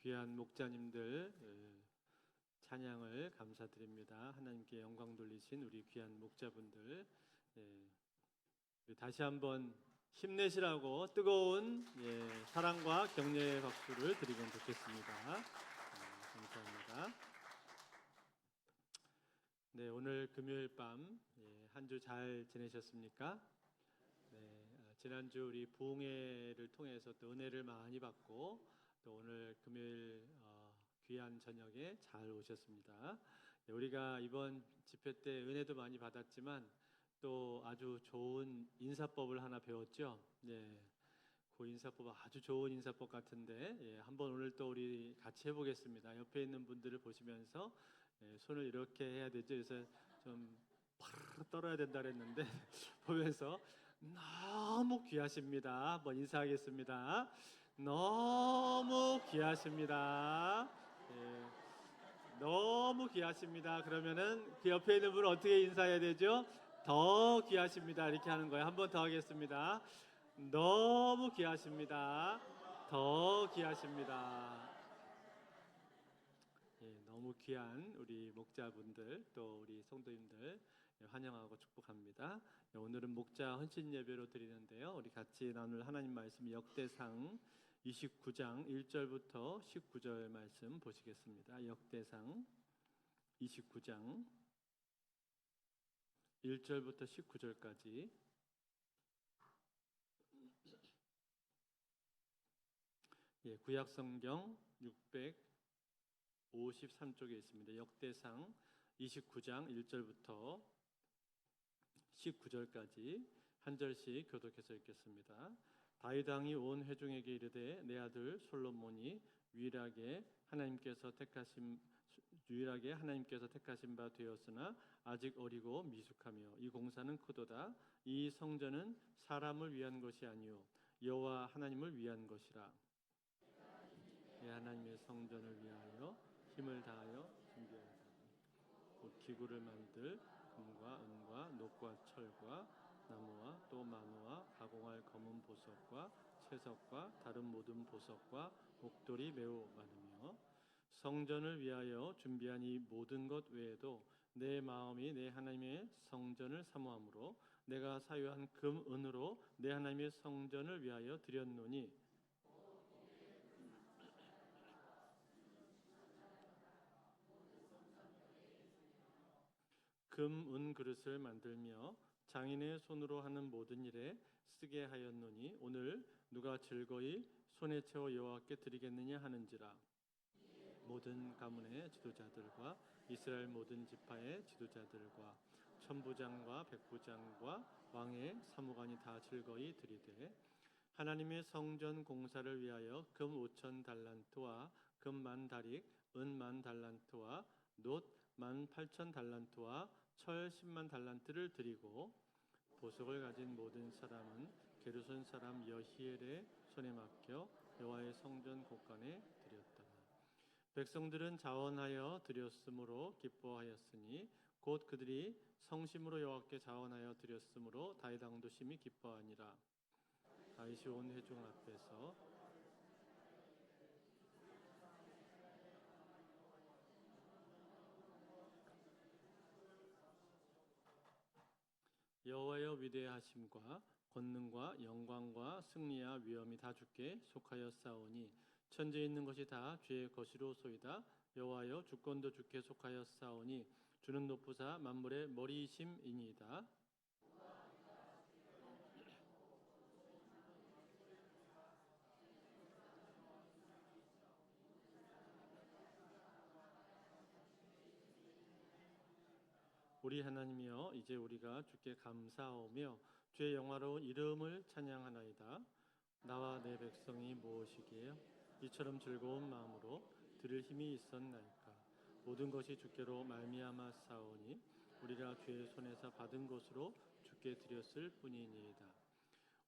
귀한 목자님들 찬양을 감사드립니다. 하나님께 영광 돌리신 우리 귀한 목자분들, 다시 한번 힘내시라고 뜨거운 사랑과 격려의 박수를 드리면 좋겠습니다. 감사합니다. 네, 오늘 금요일 밤 한 주 잘 지내셨습니까? 네, 지난주 우리 부흥회를 통해서 또 은혜를 많이 받고 또 오늘 금요일 귀한 저녁에 잘 오셨습니다. 네, 우리가 이번 집회 때 은혜도 많이 받았지만 또 아주 좋은 인사법을 하나 배웠죠. 네, 그 인사법 아주 좋은 인사법 같은데 한번 오늘 또 우리 같이 해보겠습니다. 옆에 있는 분들을 보시면서 손을 이렇게 해야 되죠. 그래서 좀 파르르 떨어야 된다 그랬는데 보면서 너무 귀하십니다. 한번 인사하겠습니다. 너무 귀하십니다. 너무 귀하십니다. 그러면은 그 옆에 있는 분은 어떻게 인사해야 되죠? 더 귀하십니다. 이렇게 하는 거예요. 한번 더 하겠습니다. 너무 귀하십니다. 더 귀하십니다. 너무 귀한 우리 목자분들 또 우리 성도님들 환영하고 축복합니다. 오늘은 목자 헌신 예배로 드리는데요. 우리 같이 나눌 하나님 말씀 역대상 29장 1절부터 19절 말씀 보시겠습니다. 역대상 29장 1절부터 19절까지 구약 성경 653쪽에 있습니다. 역대상 29장 1절부터 19절까지 한 절씩 교독해서 읽겠습니다. 다윗 왕이 온 회중에게 이르되 내 아들 솔로몬이 유일하게 하나님께서 택하신 바 되었으나 아직 어리고 미숙하며 이 공사는 크도다. 이 성전은 사람을 위한 것이 아니요 여호와 하나님을 위한 것이라. 내 하나님의 성전을 위하여 힘을 다하여 준비하였다. 곧 기구를 만들 금과 은과 녹과 철과 나무와 또 마노와 가공할 검은 보석과 채석과 다른 모든 보석과 목돌이 매우 많으며 성전을 위하여 준비한 이 모든 것 외에도 내 마음이 내 하나님의 성전을 사모함으로 내가 사유한 금 은으로 내 하나님의 성전을 위하여 드렸노니 금, 은 그릇을 만들며 장인의 손으로 하는 모든 일에 쓰게 하였노니 오늘 누가 즐거이 손에 채워 여호와께 드리겠느냐 하는지라. 모든 가문의 지도자들과 이스라엘 모든 지파의 지도자들과 천부장과 백부장과 왕의 사무관이 다 즐거이 드리되 하나님의 성전 공사를 위하여 금 5천 달란트와 금 10,000다릭, 은 10,000달란트와 놋 18,000달란트와 철 100,000달란트를 드리고 보석을 가진 모든 사람은 게르손 사람 여히엘의 손에 맡겨 여호와의 성전 곳간에 드렸더라. 백성들은 자원하여 드렸으므로 기뻐하였으니 곧 그들이 성심으로 여호와께 자원하여 드렸으므로 다윗 왕도 심히 기뻐하니라. 다윗이 온 회중 앞에서 여호와여 위대하심과 권능과 영광과 승리와 위엄이 다 주께 속하였사오니 천지에 있는 것이 다 주의 것이로소이다. 여호와여 주권도 주께 속하였사오니 주는 높으사 만물의 머리이심이니이다. 우리 하나님이여 이제 우리가 주께 감사하오며 주의 영화로운 이름을 찬양하나이다. 나와 내 백성이 무엇이기에 이처럼 즐거운 마음으로 들을 힘이 있었나이까. 모든 것이 주께로 말미암아 싸우니 우리가 주의 손에서 받은 것으로 주께 드렸을 뿐이니이다.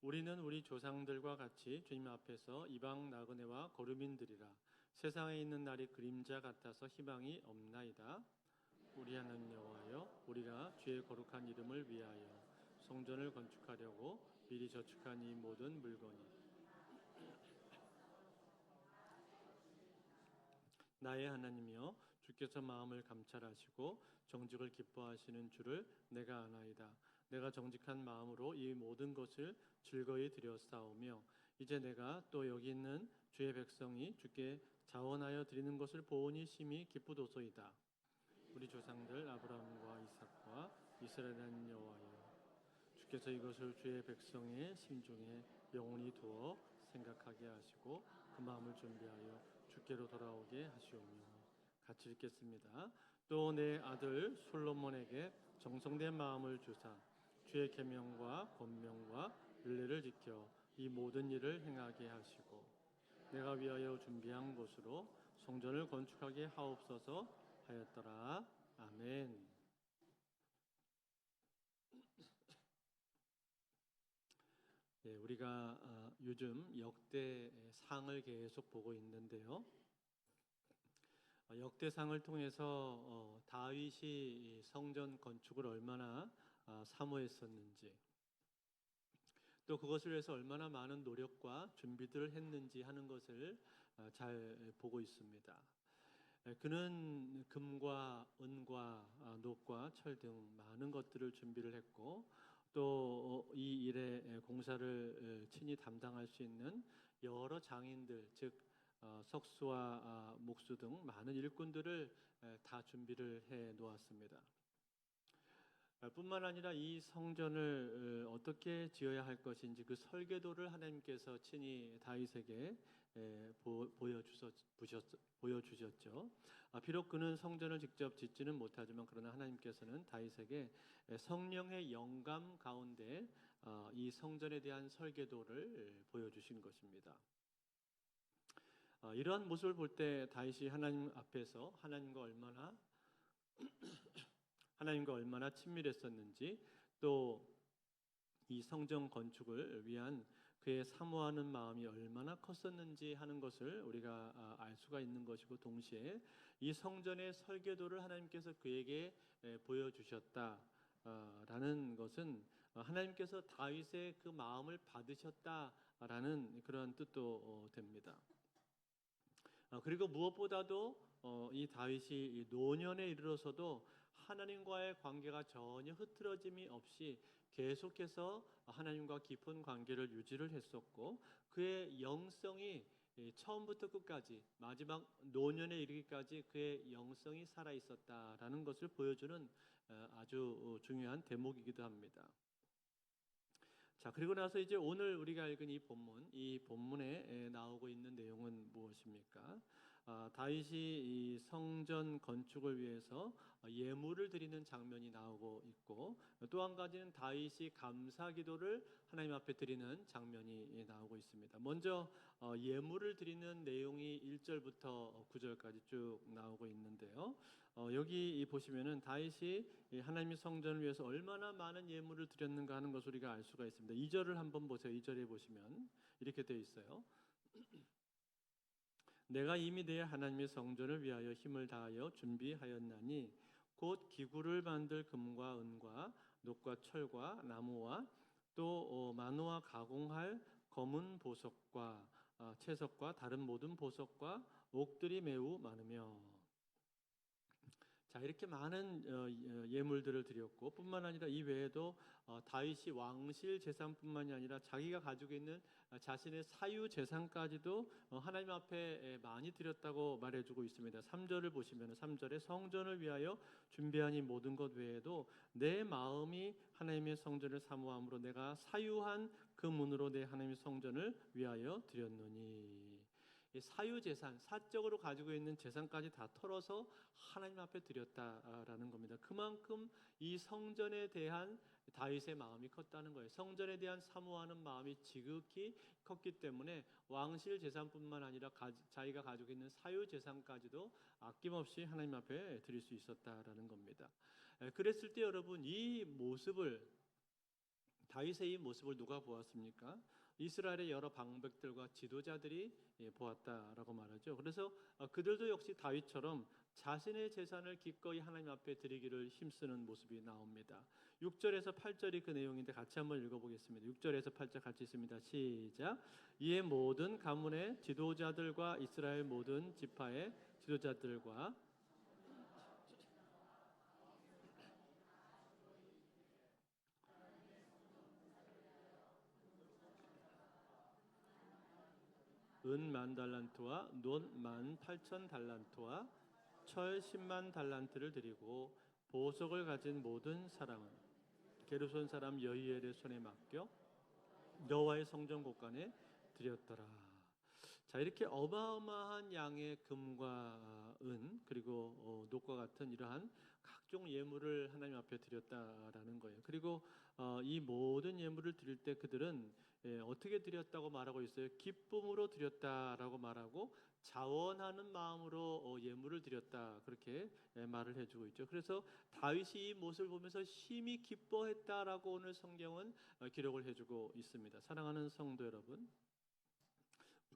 우리는 우리 조상들과 같이 주님 앞에서 이방 나그네와 거류민들이라. 세상에 있는 날이 그림자 같아서 희망이 없나이다. 우리 하나님 여호와여 우리가 주의 거룩한 이름을 위하여 성전을 건축하려고 미리 저축한 이 모든 물건이 나의 하나님이여 주께서 마음을 감찰하시고 정직을 기뻐하시는 줄을 내가 아나이다. 내가 정직한 마음으로 이 모든 것을 즐거이 드렸사오며 이제 내가 또 여기 있는 주의 백성이 주께 자원하여 드리는 것을 보오니 심히 기쁘도소이다. 우리 조상들 아브라함과 이삭과 이스라엘의 여호와여 주께서 이것을 주의 백성의 심중에 영원히 두어 생각하게 하시고 그 마음을 준비하여 주께로 돌아오게 하시오며. 같이 읽겠습니다. 또 내 아들 솔로몬에게 정성된 마음을 주사 주의 계명과 권명과 율례를 지켜 이 모든 일을 행하게 하시고 내가 위하여 준비한 곳으로 성전을 건축하게 하옵소서 하였더라. 아멘. 예, 우리가 요즘 역대상을 계속 보고 있는데요. 역대상을 통해서 다윗이 성전 건축을 얼마나 사모했었는지, 또 그것을 위해서 얼마나 많은 노력과 준비들을 했는지 하는 것을 잘 보고 있습니다. 그는 금과 은과 녹과 철 등 많은 것들을 준비를 했고 또 이 일에 공사를 친히 담당할 수 있는 여러 장인들, 즉 석수와 목수 등 많은 일꾼들을 다 준비를 해 놓았습니다. 뿐만 아니라 이 성전을 어떻게 지어야 할 것인지 그 설계도를 하나님께서 친히 다윗에게 보여주셨죠. 비록 그는 성전을 직접 짓지는 못하지만 그러나 하나님께서는 다윗에게 성령의 영감 가운데 이 성전에 대한 설계도를 보여주신 것입니다. 이러한 모습을 볼 때 다윗이 하나님 앞에서 하나님과 얼마나 친밀했었는지, 또 이 성전 건축을 위한 그의 사모하는 마음이 얼마나 컸었는지 하는 것을 우리가 알 수가 있는 것이고, 동시에 이 성전의 설계도를 하나님께서 그에게 보여주셨다라는 것은 하나님께서 다윗의 그 마음을 받으셨다라는 그런 뜻도 됩니다. 그리고 무엇보다도 이 다윗이 노년에 이르러서도 하나님과의 관계가 전혀 흐트러짐이 없이 계속해서 하나님과 깊은 관계를 유지를 했었고, 그의 영성이 처음부터 끝까지 마지막 노년에 이르기까지 그의 영성이 살아 있었다라는 것을 보여주는 아주 중요한 대목이기도 합니다. 자, 그리고 나서 이제 오늘 우리가 읽은 이 본문에 나오고 있는 내용은 무엇입니까? 다윗이 이 성전 건축을 위해서 예물을 드리는 장면이 나오고 있고, 또 한 가지는 다윗이 감사기도를 하나님 앞에 드리는 장면이 나오고 있습니다. 먼저 예물을 드리는 내용이 1절부터 9절까지 쭉 나오고 있는데요. 여기 보시면은 다윗이 하나님의 성전을 위해서 얼마나 많은 예물을 드렸는가 하는 것을 우리가 알 수가 있습니다. 2절을 한번 보세요. 2절에 보시면 이렇게 되어 있어요. 내가 이미 내 하나님의 성전을 위하여 힘을 다하여 준비하였나니 곧 기구를 만들 금과 은과 녹과 철과 나무와 또 만호와 가공할 검은 보석과 채석과 다른 모든 보석과 옥들이 매우 많으며. 자, 이렇게 많은 예물들을 드렸고, 뿐만 아니라 이 외에도 다윗이 왕실 재산뿐만이 아니라 자기가 가지고 있는 자신의 사유 재산까지도 하나님 앞에 많이 드렸다고 말해주고 있습니다. 3절을 보시면 3절에 성전을 위하여 준비한 이 모든 것 외에도 내 마음이 하나님의 성전을 사모함으로 내가 사유한 그 문으로 내 하나님의 성전을 위하여 드렸노니. 사유 재산, 사적으로 가지고 있는 재산까지 다 털어서 하나님 앞에 드렸다라는 겁니다. 그만큼 이 성전에 대한 다윗의 마음이 컸다는 거예요. 성전에 대한 사모하는 마음이 지극히 컸기 때문에 왕실 재산뿐만 아니라 자기가 가지고 있는 사유 재산까지도 아낌없이 하나님 앞에 드릴 수 있었다라는 겁니다. 그랬을 때 여러분, 다윗의 이 모습을 누가 보았습니까? 이스라엘의 여러 방백들과 지도자들이 보았다라고 말하죠. 그래서 그들도 역시 다윗처럼 자신의 재산을 기꺼이 하나님 앞에 드리기를 힘쓰는 모습이 나옵니다. 6절에서 8절이 그 내용인데 같이 한번 읽어보겠습니다. 6절에서 8절 같이 있습니다. 시작. 이에 모든 가문의 지도자들과 이스라엘 모든 지파의 지도자들과 은 10,000달란트와 논 18,000달란트와 철 100,000달란트를 드리고 보석을 가진 모든 사람은 게르손 사람 여히엘의 손에 맡겨 여호와의 성전 곳간에 드렸더라. 자, 이렇게 어마어마한 양의 금과 은 그리고 녹과 같은 이러한 각종 예물을 하나님 앞에 드렸다라는 거예요. 그리고 이 모든 예물을 드릴 때 그들은 어떻게 드렸다고 말하고 있어요? 기쁨으로 드렸다라고 말하고 자원하는 마음으로 예물을 드렸다 그렇게 말을 해주고 있죠. 그래서 다윗이 이 모습을 보면서 심히 기뻐했다라고 오늘 성경은 기록을 해주고 있습니다. 사랑하는 성도 여러분,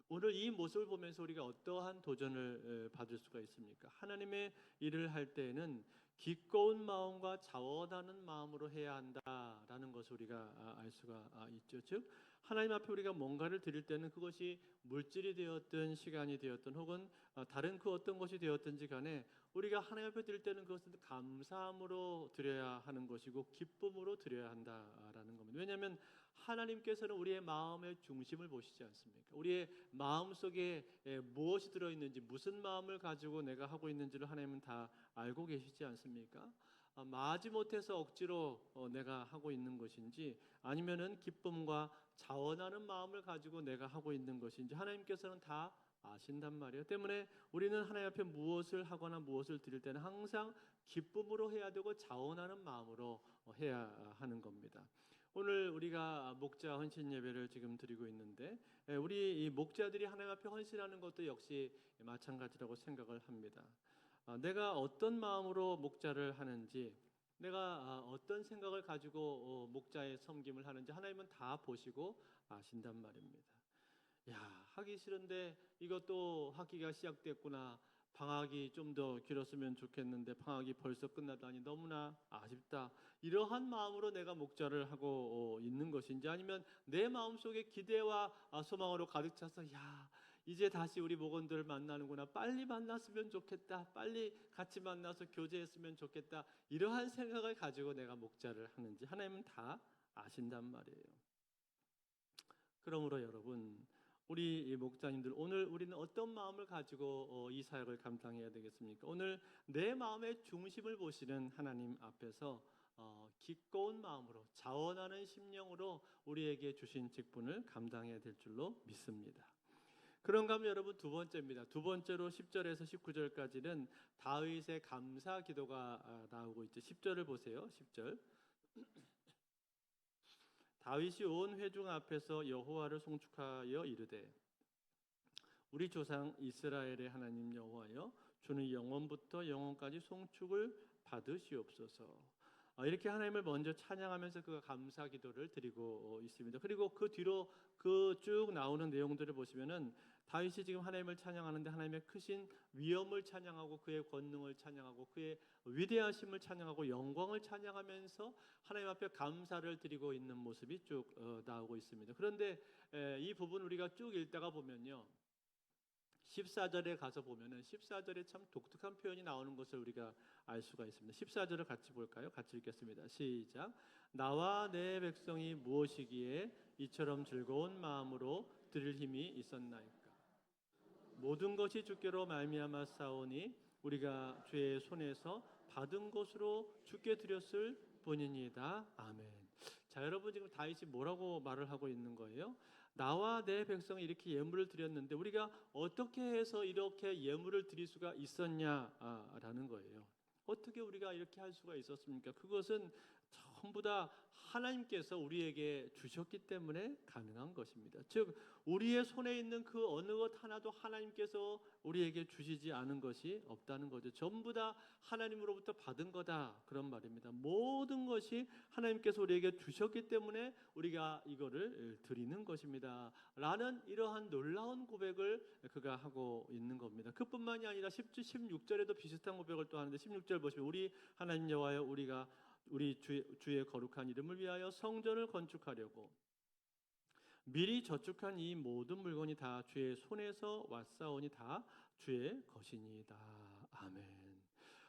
오늘 이 모습을 보면서 우리가 어떠한 도전을 받을 수가 있습니까? 하나님의 일을 할 때에는 기꺼운 마음과 자원하는 마음으로 해야 한다라는 것을 우리가 알 수가 있죠. 즉 하나님 앞에 우리가 뭔가를 드릴 때는 그것이 물질이 되었든 시간이 되었든 혹은 다른 그 어떤 것이 되었든지 간에 우리가 하나님 앞에 드릴 때는 그것은 감사함으로 드려야 하는 것이고 기쁨으로 드려야 한다라는 겁니다. 왜냐하면 하나님께서는 우리의 마음의 중심을 보시지 않습니까? 우리의 마음 속에 무엇이 들어있는지 무슨 마음을 가지고 내가 하고 있는지를 하나님은 다 알고 계시지 않습니까? 마지못해서 억지로 내가 하고 있는 것인지 아니면은 기쁨과 자원하는 마음을 가지고 내가 하고 있는 것인지 하나님께서는 다 아신단 말이에요. 때문에 우리는 하나님 앞에 무엇을 하거나 무엇을 드릴 때는 항상 기쁨으로 해야 되고 자원하는 마음으로 해야 하는 겁니다. 오늘 우리가 목자 헌신 예배를 지금 드리고 있는데 우리 이 목자들이 하나님 앞에 헌신하는 것도 역시 마찬가지라고 생각을 합니다. 내가 어떤 마음으로 목자를 하는지 내가 어떤 생각을 가지고 목자의 섬김을 하는지 하나님은 다 보시고 아신단 말입니다. 야, 하기 싫은데 이것도 학기가 시작됐구나. 방학이 좀 더 길었으면 좋겠는데 방학이 벌써 끝나다니 너무나 아쉽다. 이러한 마음으로 내가 목자를 하고 있는 것인지 아니면 내 마음속에 기대와 소망으로 가득 차서 야, 이제 다시 우리 목원들을 만나는구나. 빨리 만났으면 좋겠다. 빨리 같이 만나서 교제했으면 좋겠다. 이러한 생각을 가지고 내가 목자를 하는지 하나님은 다 아신단 말이에요. 그러므로 여러분, 우리 이 목자님들 오늘 우리는 어떤 마음을 가지고 이 사역을 감당해야 되겠습니까? 오늘 내 마음의 중심을 보시는 하나님 앞에서 기꺼운 마음으로 자원하는 심령으로 우리에게 주신 직분을 감당해야 될 줄로 믿습니다. 그런가 하면 여러분 두 번째입니다. 두 번째로 10절에서 19절까지는 다윗의 감사 기도가 나오고 있죠. 10절을 보세요. 10절. 다윗이 온 회중 앞에서 여호와를 송축하여 이르되 우리 조상 이스라엘의 하나님 여호와여 주는 영원부터 영원까지 송축을 받으시옵소서. 이렇게 하나님을 먼저 찬양하면서 그 감사 기도를 드리고 있습니다. 그리고 그 뒤로 그 쭉 나오는 내용들을 보시면은 다윗이 지금 하나님을 찬양하는데 하나님의 크신 위엄을 찬양하고 그의 권능을 찬양하고 그의 위대하심을 찬양하고 영광을 찬양하면서 하나님 앞에 감사를 드리고 있는 모습이 쭉 나오고 있습니다. 그런데 이 부분 우리가 쭉 읽다가 보면요. 14절에 가서 보면은 14절에 참 독특한 표현이 나오는 것을 우리가 알 수가 있습니다. 14절을 같이 볼까요? 같이 읽겠습니다. 시작. 나와 내 백성이 무엇이기에 이처럼 즐거운 마음으로 드릴 힘이 있었나이까? 모든 것이 주께로 말미암아 싸우니 우리가 주의 손에서 받은 것으로 주께 드렸을 뿐이니이다. 아멘. 자, 여러분 지금 다윗이 뭐라고 말을 하고 있는 거예요? 나와 내 백성이 이렇게 예물을 드렸는데 우리가 어떻게 해서 이렇게 예물을 드릴 수가 있었냐라는 거예요. 어떻게 우리가 이렇게 할 수가 있었습니까? 그것은 전부 다 하나님께서 우리에게 주셨기 때문에 가능한 것입니다. 즉 우리의 손에 있는 그 어느 것 하나도 하나님께서 우리에게 주시지 않은 것이 없다는 거죠. 전부 다 하나님으로부터 받은 거다 그런 말입니다. 모든 것이 하나님께서 우리에게 주셨기 때문에 우리가 이거를 드리는 것입니다 라는 이러한 놀라운 고백을 그가 하고 있는 겁니다. 그뿐만이 아니라 16절에도 비슷한 고백을 또 하는데 16절 보시면 우리 하나님 여호와여 우리가 우리 주의 거룩한 이름을 위하여 성전을 건축하려고 미리 저축한 이 모든 물건이 다 주의 손에서 왔사오니 다 주의 것이니이다. 아멘.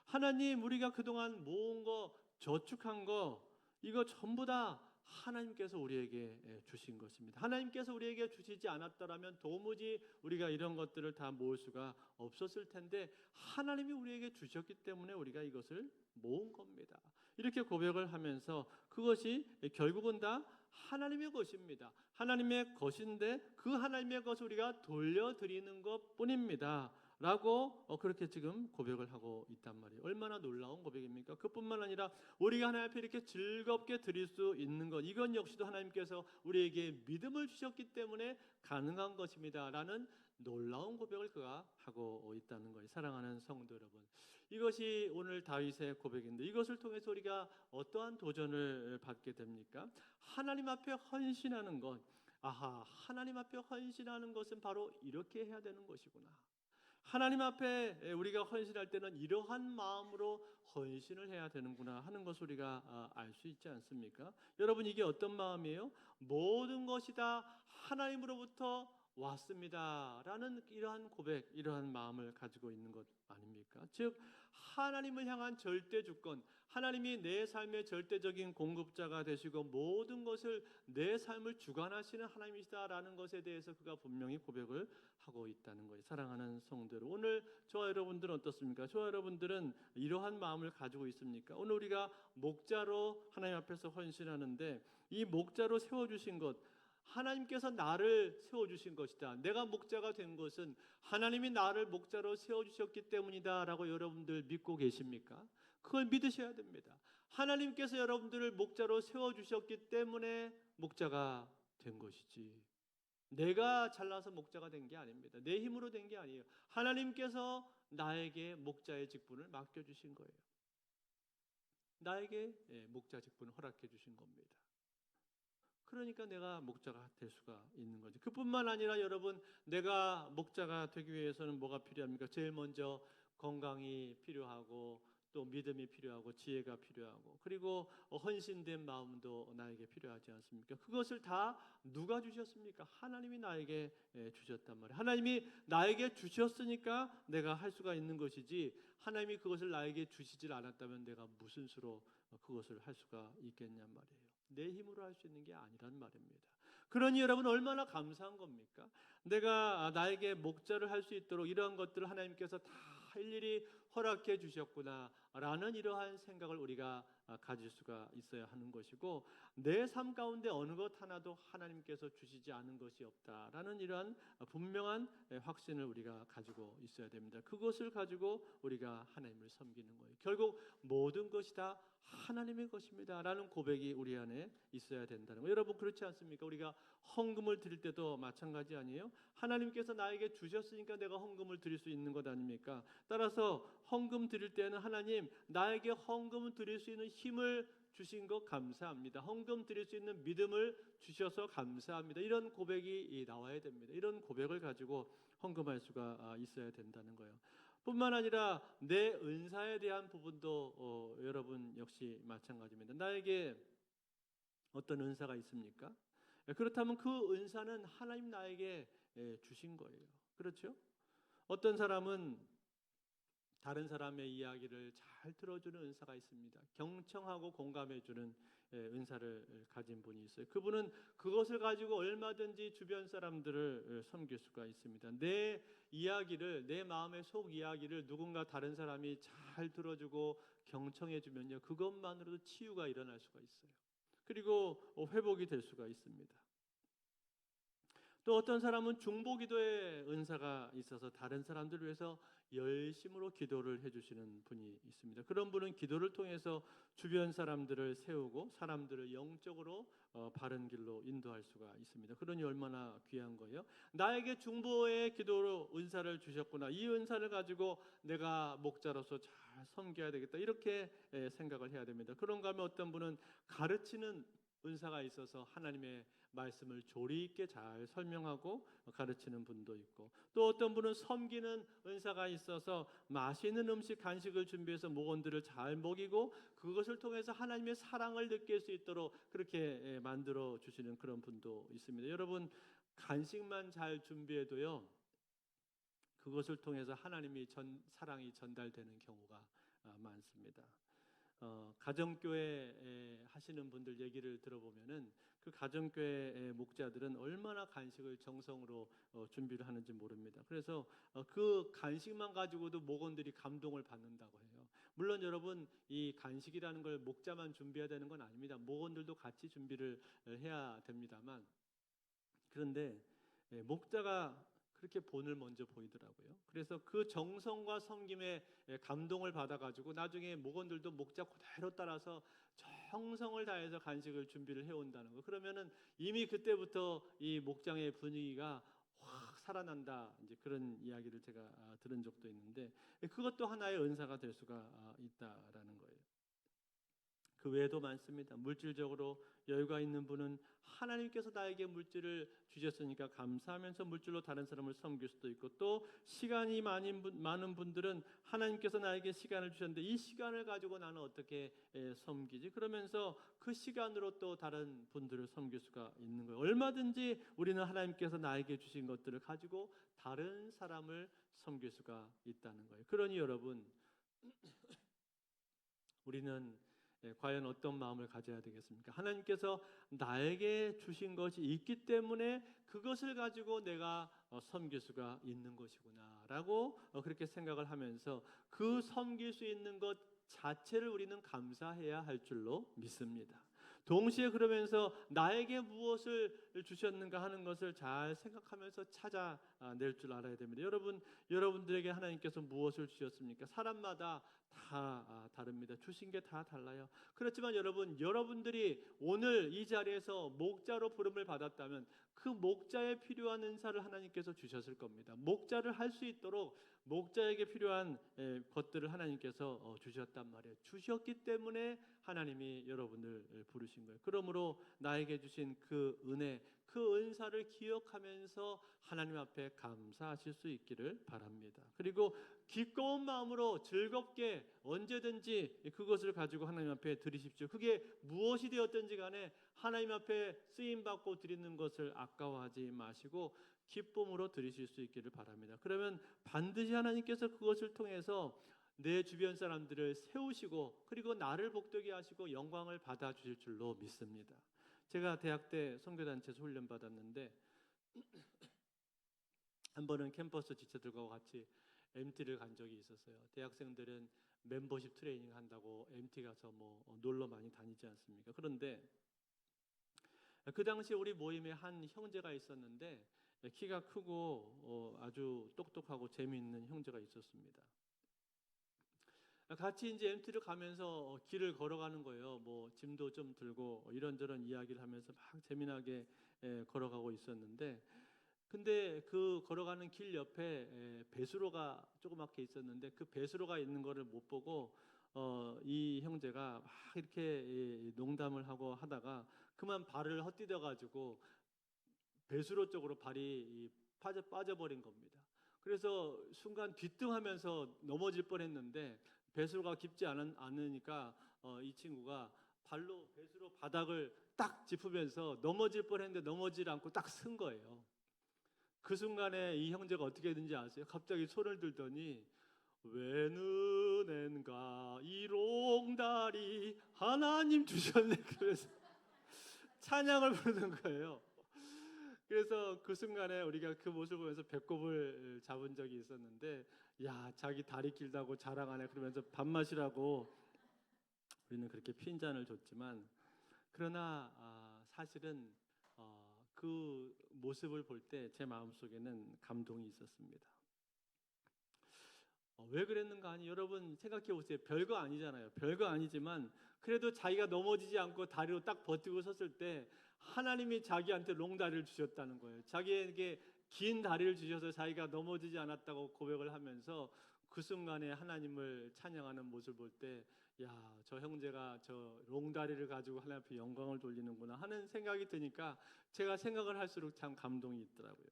하나님, 우리가 그동안 모은 거, 저축한 거, 이거 전부 다 하나님께서 우리에게 주신 것입니다. 하나님께서 우리에게 주시지 않았더라면 도무지 우리가 이런 것들을 다 모을 수가 없었을 텐데, 하나님이 우리에게 주셨기 때문에 우리가 이것을 모은 겁니다. 이렇게 고백을 하면서 그것이 결국은 다 하나님의 것입니다. 하나님의 것인데 그 하나님의 것을 우리가 돌려드리는 것뿐입니다. 라고 그렇게 지금 고백을 하고 있단 말이에요. 얼마나 놀라운 고백입니까? 그뿐만 아니라 우리가 하나님 앞에 이렇게 즐겁게 드릴 수 있는 것, 이건 역시도 하나님께서 우리에게 믿음을 주셨기 때문에 가능한 것입니다. 라는 놀라운 고백을 그가 하고 있다는 거예요. 사랑하는 성도 여러분, 이것이 오늘 다윗의 고백인데, 이것을 통해서 우리가 어떠한 도전을 받게 됩니까? 하나님 앞에 헌신하는 것, 하나님 앞에 헌신하는 것은 바로 이렇게 해야 되는 것이구나. 하나님 앞에 우리가 헌신할 때는 이러한 마음으로 헌신을 해야 되는구나 하는 것을 우리가 알 수 있지 않습니까? 여러분, 이게 어떤 마음이에요? 모든 것이 다 하나님으로부터 왔습니다 라는 이러한 고백, 이러한 마음을 가지고 있는 것 아닙니까? 즉 하나님을 향한 절대 주권, 하나님이 내 삶의 절대적인 공급자가 되시고 모든 것을, 내 삶을 주관하시는 하나님이시다라는 것에 대해서 그가 분명히 고백을 하고 있다는 거예요. 사랑하는 성도들, 오늘 저와 여러분들은 어떻습니까? 저와 여러분들은 이러한 마음을 가지고 있습니까? 오늘 우리가 목자로 하나님 앞에서 헌신하는데, 이 목자로 세워주신 것, 하나님께서 나를 세워주신 것이다. 내가 목자가 된 것은 하나님이 나를 목자로 세워주셨기 때문이다 라고 여러분들 믿고 계십니까? 그걸 믿으셔야 됩니다. 하나님께서 여러분들을 목자로 세워주셨기 때문에 목자가 된 것이지, 내가 잘나서 목자가 된 게 아닙니다. 내 힘으로 된 게 아니에요. 하나님께서 나에게 목자의 직분을 맡겨주신 거예요. 나에게 목자 직분을 허락해 주신 겁니다. 그러니까 내가 목자가 될 수가 있는 거죠. 그뿐만 아니라 여러분, 내가 목자가 되기 위해서는 뭐가 필요합니까? 제일 먼저 건강이 필요하고, 또 믿음이 필요하고, 지혜가 필요하고, 그리고 헌신된 마음도 나에게 필요하지 않습니까? 그것을 다 누가 주셨습니까? 하나님이 나에게 주셨단 말이에요. 하나님이 나에게 주셨으니까 내가 할 수가 있는 것이지, 하나님이 그것을 나에게 주시질 않았다면 내가 무슨 수로 그것을 할 수가 있겠냔 말이에요. 내 힘으로 할 수 있는 게 아니란 말입니다. 그러니 여러분, 얼마나 감사한 겁니까? 내가 나에게 목자를 할 수 있도록 이러한 것들을 하나님께서 다 일일이 허락해 주셨구나 라는 이러한 생각을 우리가 가질 수가 있어야 하는 것이고, 내 삶 가운데 어느 것 하나도 하나님께서 주시지 않은 것이 없다라는 이러한 분명한 확신을 우리가 가지고 있어야 됩니다. 그것을 가지고 우리가 하나님을 섬기는 거예요. 결국 모든 것이 다 하나님의 것입니다 라는 고백이 우리 안에 있어야 된다는 거예요. 여러분, 그렇지 않습니까? 우리가 헌금을 드릴 때도 마찬가지 아니에요? 하나님께서 나에게 주셨으니까 내가 헌금을 드릴 수 있는 것 아닙니까? 따라서 헌금 드릴 때는 하나님, 나에게 헌금을 드릴 수 있는 힘을 주신 것 감사합니다. 헌금 드릴 수 있는 믿음을 주셔서 감사합니다. 이런 고백이 나와야 됩니다. 이런 고백을 가지고 헌금할 수가 있어야 된다는 거예요. 뿐만 아니라 내 은사에 대한 부분도 여러분 역시 마찬가지입니다. 나에게 어떤 은사가 있습니까? 그렇다면 그 은사는 하나님 나에게 주신 거예요. 그렇죠? 어떤 사람은 다른 사람의 이야기를 잘 들어주는 은사가 있습니다. 경청하고 공감해주는 은사를 가진 분이 있어요. 그분은 그것을 가지고 얼마든지 주변 사람들을 섬길 수가 있습니다. 내 이야기를, 내 마음의 속 이야기를 누군가 다른 사람이 잘 들어주고 경청해주면요, 그것만으로도 치유가 일어날 수가 있어요. 그리고 회복이 될 수가 있습니다. 또 어떤 사람은 중보기도의 은사가 있어서 다른 사람들을 위해서 열심으로 기도를 해주시는 분이 있습니다. 그런 분은 기도를 통해서 주변 사람들을 세우고 사람들을 영적으로 바른 길로 인도할 수가 있습니다. 그러니 얼마나 귀한 거예요. 나에게 중보의 기도로 은사를 주셨구나, 이 은사를 가지고 내가 목자로서 잘 섬겨야 되겠다, 이렇게 생각을 해야 됩니다. 그런가 하면 어떤 분은 가르치는 은사가 있어서 하나님의 말씀을 조리 있게 잘 설명하고 가르치는 분도 있고, 또 어떤 분은 섬기는 은사가 있어서 맛있는 음식, 간식을 준비해서 목원들을 잘 먹이고 그것을 통해서 하나님의 사랑을 느낄 수 있도록 그렇게 만들어 주시는 그런 분도 있습니다. 여러분, 간식만 잘 준비해도요, 그것을 통해서 하나님의 사랑이 전달되는 경우가 많습니다. 가정교회 하시는 분들 얘기를 들어보면은 그 가정교회 목자들은 얼마나 간식을 정성으로 준비를 하는지 모릅니다. 그래서 그 간식만 가지고도 목원들이 감동을 받는다고 해요. 물론 여러분, 이 간식이라는 걸 목자만 준비해야 되는 건 아닙니다. 목원들도 같이 준비를 해야 됩니다만, 그런데 목자가 그렇게 본을 먼저 보이더라고요. 그래서 그 정성과 섬김에 감동을 받아가지고 나중에 목원들도 목자 그대로 따라서 정성을 다해서 간식을 준비를 해온다는 거. 그러면은 이미 그때부터 이 목장의 분위기가 확 살아난다, 이제 그런 이야기를 제가 들은 적도 있는데, 그것도 하나의 은사가 될 수가 있다라는 거예요. 그 외에도 많습니다. 물질적으로 여유가 있는 분은 하나님께서 나에게 물질을 주셨으니까 감사하면서 물질로 다른 사람을 섬길 수도 있고, 또 시간이 많은 분들은 하나님께서 나에게 시간을 주셨는데 이 시간을 가지고 나는 어떻게 섬기지? 그러면서 그 시간으로 또 다른 분들을 섬길 수가 있는 거예요. 얼마든지 우리는 하나님께서 나에게 주신 것들을 가지고 다른 사람을 섬길 수가 있다는 거예요. 그러니 여러분, 우리는 과연 어떤 마음을 가져야 되겠습니까? 하나님께서 나에게 주신 것이 있기 때문에 그것을 가지고 내가 섬길 수가 있는 것이구나라고 그렇게 생각을 하면서 그 섬길 수 있는 것 자체를 우리는 감사해야 할 줄로 믿습니다. 동시에 그러면서 나에게 무엇을 주셨는가 하는 것을 잘 생각하면서 찾아낼 줄 알아야 됩니다. 여러분들에게 하나님께서 무엇을 주셨습니까? 사람마다 다 다릅니다. 주신 게 다 달라요. 그렇지만 여러분들이 오늘 이 자리에서 목자로 부름을 받았다면 그 목자에 필요한 은사를 하나님께서 주셨을 겁니다. 목자를 할 수 있도록 목자에게 필요한 것들을 하나님께서 주셨단 말이에요. 주셨기 때문에 하나님이 여러분을 부르신 거예요. 그러므로 나에게 주신 그 은혜, 그 은사를 기억하면서 하나님 앞에 감사하실 수 있기를 바랍니다. 그리고 기꺼운 마음으로 즐겁게 언제든지 그것을 가지고 하나님 앞에 드리십시오. 그게 무엇이 되었든지 간에 하나님 앞에 쓰임받고 드리는 것을 아까워하지 마시고 기쁨으로 드리실 수 있기를 바랍니다. 그러면 반드시 하나님께서 그것을 통해서 내 주변 사람들을 세우시고 그리고 나를 복되게 하시고 영광을 받아주실 줄로 믿습니다. 제가 대학 때 선교단체에서 훈련 받았는데 한 번은 캠퍼스 지체들과 같이 MT를 간 적이 있었어요. 대학생들은 멤버십 트레이닝 한다고 MT 가서 뭐 놀러 많이 다니지 않습니까? 그런데 그 당시 우리 모임에 한 형제가 있었는데 키가 크고 아주 똑똑하고 재미있는 형제가 있었습니다. 같이 이제 MT를 가면서 길을 걸어가는 거예요. 뭐 짐도 좀 들고 이런저런 이야기를 하면서 막 재미나게 걸어가고 있었는데, 근데 그 걸어가는 길 옆에 배수로가 조그맣게 있었는데 그 배수로가 있는 거를 못 보고 이 형제가 막 이렇게 농담을 하고 하다가 그만 발을 헛디뎌 가지고 배수로 쪽으로 발이 빠져버린 겁니다. 그래서 순간 뒤뚱하면서 넘어질 뻔했는데 배수로가 깊지 않으니까 이 친구가 발로 배수로 바닥을 딱 짚으면서 넘어질 뻔했는데 넘어지지 않고 딱 쓴 거예요. 그 순간에 이 형제가 어떻게 했는지 아세요? 갑자기 손을 들더니 왜는가 이롱다리 하나님 주셨네, 그래서 찬양을 부르는 거예요. 그래서 그 순간에 우리가 그 모습을 보면서 배꼽을 잡은 적이 있었는데, 야, 자기 다리 길다고 자랑하네 그러면서 밥 마시라고 우리는 그렇게 핀잔을 줬지만, 그러나 사실은 그 모습을 볼 때 제 마음속에는 감동이 있었습니다. 왜 그랬는가 하니, 여러분 생각해 보세요. 별거 아니잖아요. 별거 아니지만 그래도 자기가 넘어지지 않고 다리로 딱 버티고 섰을 때 하나님이 자기한테 롱다리를 주셨다는 거예요. 자기에게 긴 다리를 주셔서 자기가 넘어지지 않았다고 고백을 하면서 그 순간에 하나님을 찬양하는 모습을 볼 때, 야, 저 형제가 저 롱다리를 가지고 하나님 앞에 영광을 돌리는구나 하는 생각이 드니까 제가 생각을 할수록 참 감동이 있더라고요.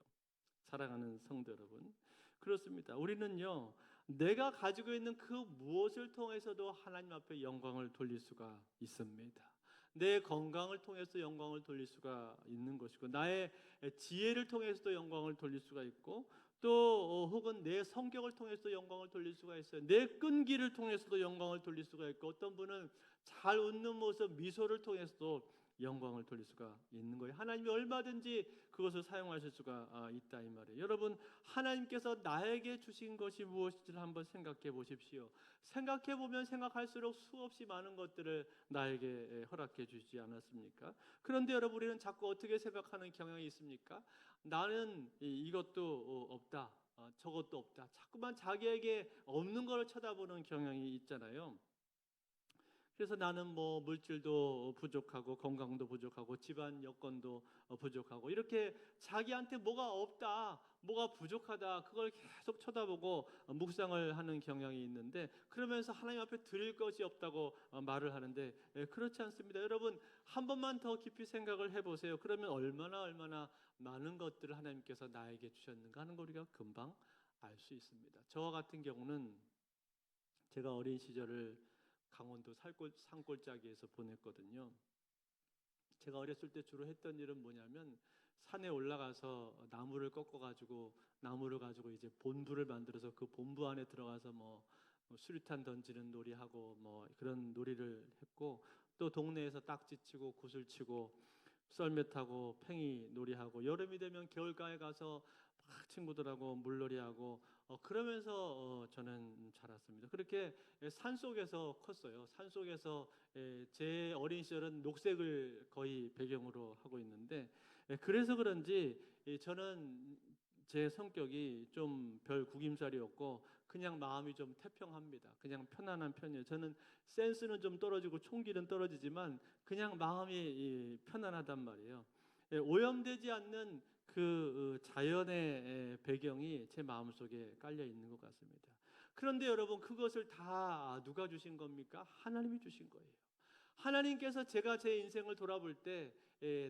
사랑하는 성도 여러분, 그렇습니다. 우리는요, 내가 가지고 있는 그 무엇을 통해서도 하나님 앞에 영광을 돌릴 수가 있습니다. 내 건강을 통해서 영광을 돌릴 수가 있는 것이고, 나의 지혜를 통해서도 영광을 돌릴 수가 있고, 또 혹은 내 성격을 통해서도 영광을 돌릴 수가 있어요. 내 끈기를 통해서도 영광을 돌릴 수가 있고, 어떤 분은 잘 웃는 모습, 미소를 통해서도 영광을 돌릴 수가 있는 거예요. 하나님이 얼마든지 그것을 사용하실 수가 있다 이 말이에요. 여러분, 하나님께서 나에게 주신 것이 무엇인지를 한번 생각해 보십시오. 생각해 보면 생각할수록 수없이 많은 것들을 나에게 허락해 주지 않았습니까? 그런데 여러분, 우리는 자꾸 어떻게 생각하는 경향이 있습니까? 나는 이것도 없다, 저것도 없다. 자꾸만 자기에게 없는 것을 쳐다보는 경향이 있잖아요. 그래서 나는 뭐 물질도 부족하고 건강도 부족하고 집안 여건도 부족하고 이렇게 자기한테 뭐가 없다, 뭐가 부족하다 그걸 계속 쳐다보고 묵상을 하는 경향이 있는데, 그러면서 하나님 앞에 드릴 것이 없다고 말을 하는데, 그렇지 않습니다. 여러분, 한 번만 더 깊이 생각을 해보세요. 그러면 얼마나 많은 것들을 하나님께서 나에게 주셨는가 하는 걸 우리가 금방 알 수 있습니다. 저와 같은 경우는 제가 어린 시절을 강원도 산골짜기에서 보냈거든요. 제가 어렸을 때 주로 했던 일은 뭐냐면, 산에 올라가서 나무를 꺾어가지고 나무를 가지고 이제 본부를 만들어서 그 본부 안에 들어가서 뭐 수류탄 던지는 놀이하고 뭐 그런 놀이를 했고, 또 동네에서 딱지 치고 구슬 치고 썰매 타고 팽이 놀이하고, 여름이 되면 겨울가에 가서 막 친구들하고 물놀이하고 그러면서 저는 자랐습니다. 그렇게 산속에서 컸어요. 산속에서 제 어린 시절은 녹색을 거의 배경으로 하고 있는데, 그래서 그런지 저는 제 성격이 좀 별 구김살이었고 그냥 마음이 좀 태평합니다. 그냥 편안한 편이에요. 저는 센스는 좀 떨어지고 총기는 떨어지지만 그냥 마음이 편안하단 말이에요. 오염되지 않는 그 자연의 배경이 제 마음속에 깔려 있는 것 같습니다. 그런데 여러분, 그것을 다 누가 주신 겁니까? 하나님이 주신 거예요. 하나님께서 제가 제 인생을 돌아볼 때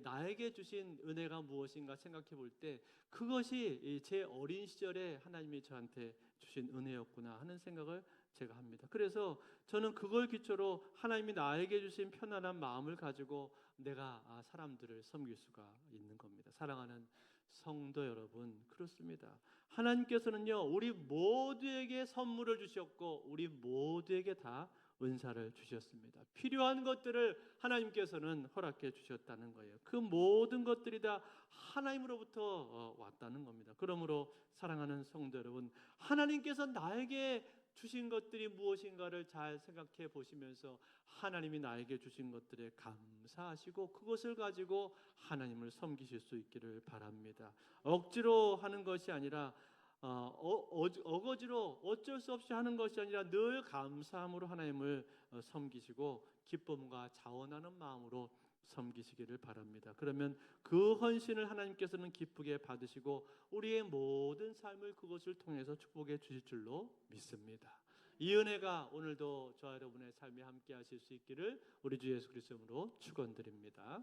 나에게 주신 은혜가 무엇인가 생각해 볼 때, 그것이 제 어린 시절에 하나님이 저한테 주신 은혜였구나 하는 생각을 제가 합니다. 그래서 저는 그걸 기초로 하나님이 나에게 주신 편안한 마음을 가지고 내가 사람들을 섬길 수가 있는 겁니다. 사랑하는 성도 여러분, 그렇습니다. 하나님께서는요, 우리 모두에게 선물을 주셨고 우리 모두에게 다 은사를 주셨습니다. 필요한 것들을 하나님께서는 허락해 주셨다는 거예요. 그 모든 것들이 다 하나님으로부터 왔다는 겁니다. 그러므로 사랑하는 성도 여러분, 하나님께서 나에게 주신 것들이 무엇인가를 잘 생각해 보시면서 하나님이 나에게 주신 것들에 감사하시고 그것을 가지고 하나님을 섬기실 수 있기를 바랍니다. 억지로 하는 것이 아니라 어거지로 어쩔 수 없이 하는 것이 아니라 늘 감사함으로 하나님을 섬기시고 기쁨과 자원하는 마음으로 섬기시기를 바랍니다. 그러면 그 헌신을 하나님께서는 기쁘게 받으시고 우리의 모든 삶을 그것을 통해서 축복해 주실 줄로 믿습니다. 이 은혜가 오늘도 저와 여러분의 삶에 함께 하실 수 있기를 우리 주 예수 그리스도로 축원드립니다.